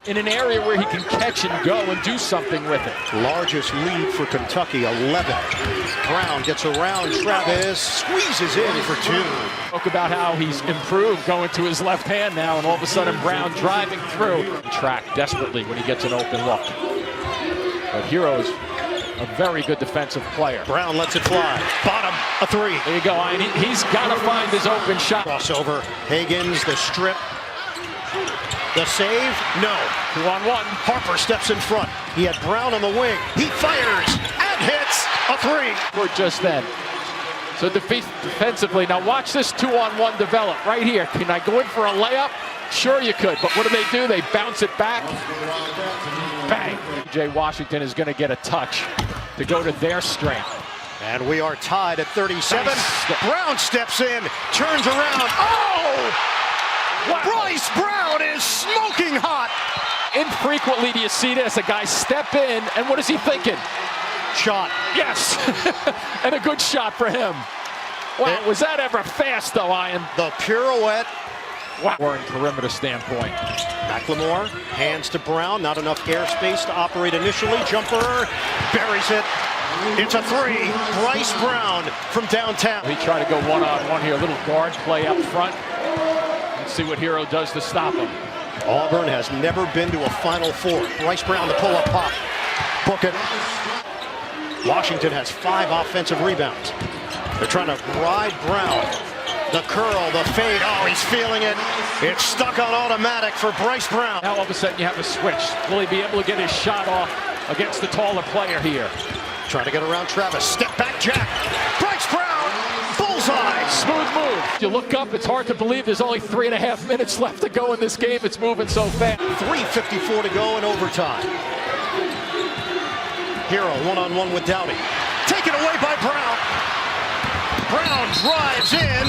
in an area where he can catch and go and do something with it. Largest lead for Kentucky, 11. Brown gets around Travis, squeezes in for two. Talk about how he's improved going to his left hand now, and all of a sudden Brown driving through. Track desperately when he gets an open look. But Hero's a very good defensive player. Brown lets it fly. Bottom, a three. There you go, Ian. He's got to find his open shot. Crossover, Higgins, the strip. The save, no. 2-on-1. Harper steps in front. He had Brown on the wing. He fires and hits a three. For just then. So defensively, now watch this 2-on-1 develop right here. Can I go in for a layup? Sure you could, but what do? They bounce it back. Bang. Jay Washington is going to get a touch to go to their strength. And we are tied at 37. Nice. Brown steps in, turns around. Oh! Wow. Bryce Brown is smoking hot. Infrequently do you see this, a guy step in, and what is he thinking? Shot. Yes, and a good shot for him. Wow, was that ever fast though, Ian? The pirouette. Wow. Or in perimeter standpoint. McLemore, hands to Brown, not enough airspace to operate initially. Jumper, buries it. It's a three. Bryce Brown from downtown. He tried to go one-on-one here, a little guard play up front. Let's see what Hero does to stop him. Auburn has never been to a Final Four. Bryce Brown, the pull-up pop. Book it. Washington has 5 offensive rebounds. They're trying to ride Brown. The curl, the fade. Oh, he's feeling it. It's stuck on automatic for Bryce Brown. Now all of a sudden you have a switch. Will he be able to get his shot off against the taller player here? Trying to get around Travis. Step back, Jack. Bryce Brown. Bullseye. Smooth move. You look up, it's hard to believe there's only 3.5 minutes left to go in this game. It's moving so fast. 3:54 to go in overtime. Hero one-on-one with Dowdy. Taken away by Brown. Brown drives in.